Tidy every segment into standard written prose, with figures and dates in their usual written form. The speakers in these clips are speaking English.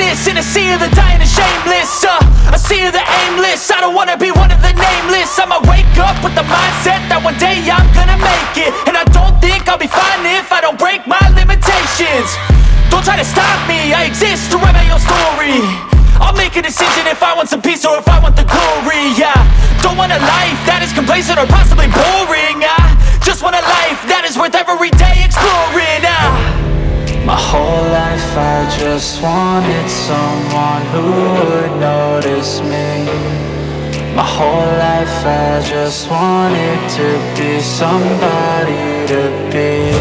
aimless in a sea of the dying and shameless, a sea of the aimless. I don't wanna be one of the nameless. I'ma wake up with the mindset that one day I'm gonna make it. And I don't think I'll be fine if I don't break my limitations. Don't try to stop me, I exist to write my own story. I'll make a decision if I want some peace or if I want the glory. Yeah, don't want a life that is complacent or possibly boring. I just want a life that is worth every day exploring. My whole life I just wanted someone who would notice me. My whole life I just wanted to be somebody to be.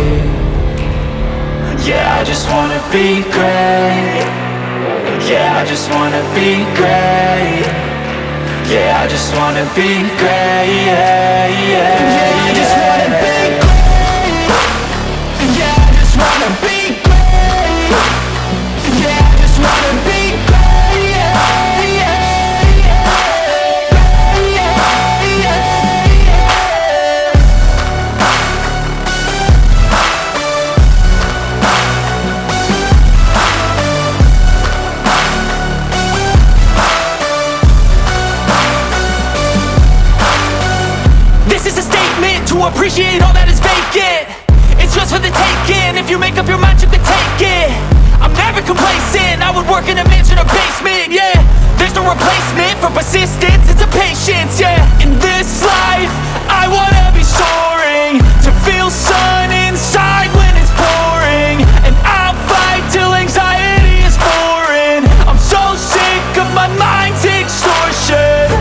Yeah, I just wanna be great. Yeah, I just wanna be great. Yeah, I just wanna be great. Yeah, I just wanna be great. Yeah, I just wanna be great. Yeah, I just wanna be great. To appreciate all that is vacant, it's just for the taking. If you make up your mind, you can take it. I'm never complacent, I would work in a mansion or basement. Yeah, there's no replacement for persistence, it's a patience. Yeah, in this life, I wanna be soaring, to feel sun inside when it's pouring. And I'll fight till anxiety is foreign. I'm so sick of my mind's extortion.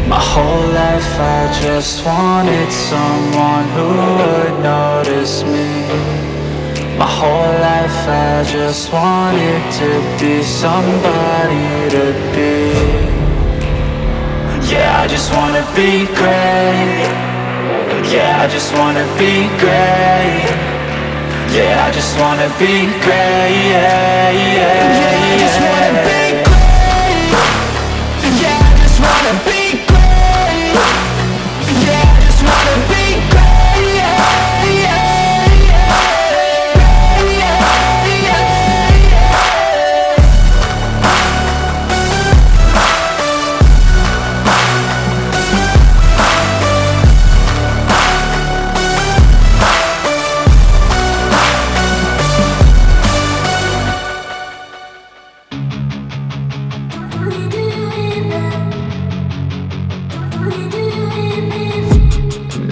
My whole life I just wanted someone who would notice me. My whole life I just wanted to be somebody to be. Yeah, I just wanna be great. Yeah, I just wanna be great. Yeah, I just wanna be great. Yeah, I just wanna be great. Yeah, I just wanna be great. Yeah, I just wanna be great.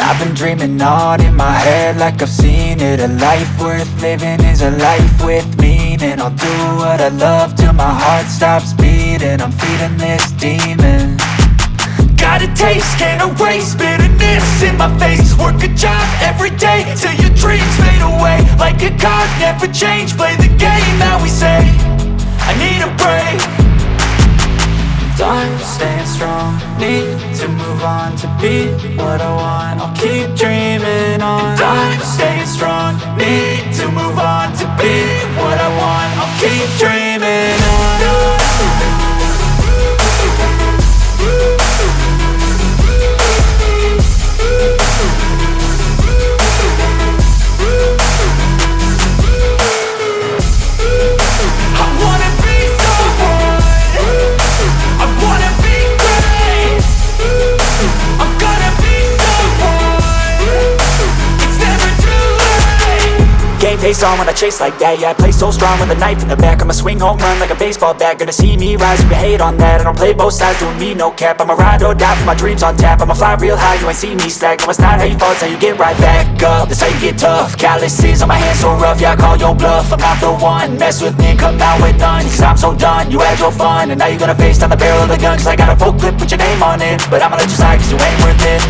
I've been dreaming on in my head like I've seen it. A life worth living is a life with meaning. I'll do what I love till my heart stops beating. I'm feeding this demon. Got a taste, can't erase bitterness in my face. Work a job every day till your dreams fade away. Like a card, never change, play the game that we say. I need a break. I'm staying strong, need to move on to be what I want. I'll keep dreaming on. I'm staying strong, need to move on to be what I want. I'll keep dreaming on. Face on when I chase like that. Yeah, I play so strong with a knife in the back. I'ma swing home run like a baseball bat. Gonna see me rise, you can hate on that. I don't play both sides, doing me no cap. I'ma ride or die for my dreams on tap. I'ma fly real high, you ain't see me slack. No, it's not how you fall, it's how you get right back up. That's how you get tough. Calluses on my hands so rough, yeah, I call your bluff. I'm not the one, mess with me and come out with none. Cause I'm so done, you had your fun. And now you're gonna face down the barrel of the gun. Cause I got a full clip with your name on it. But I'ma let you slide cause you ain't worth it.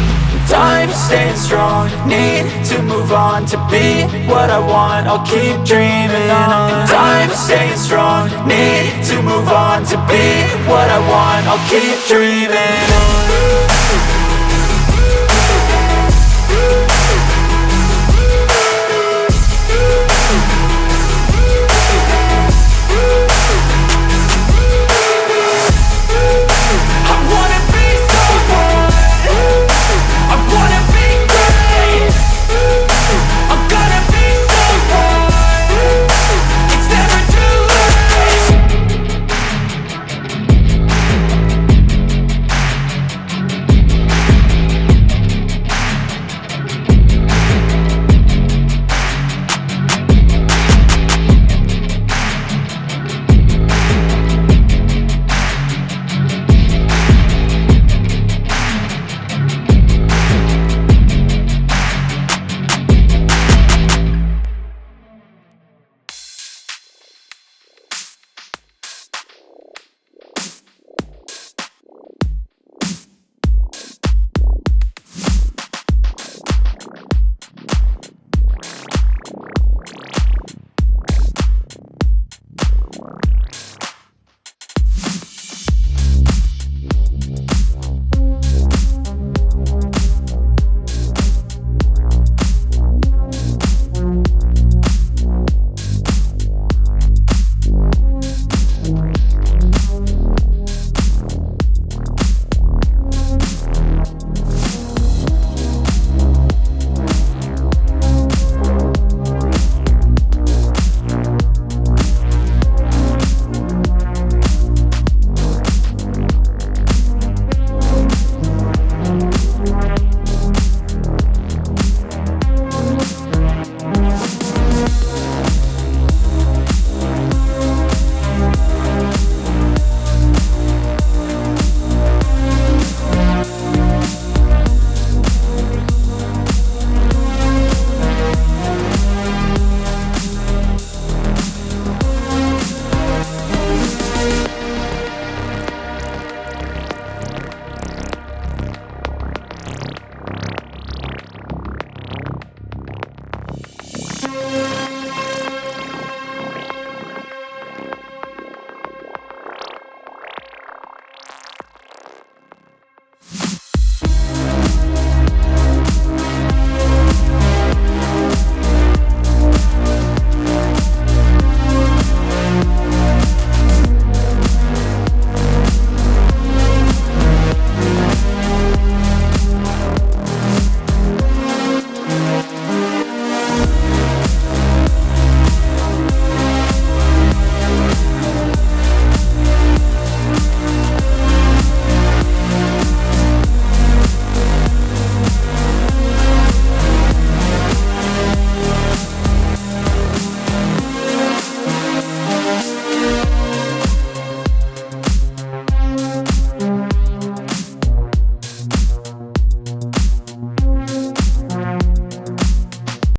I'm staying strong, need to move on to be what I want. I'll keep dreaming on. I'm staying strong, need to move on to be what I want. I'll keep dreaming on.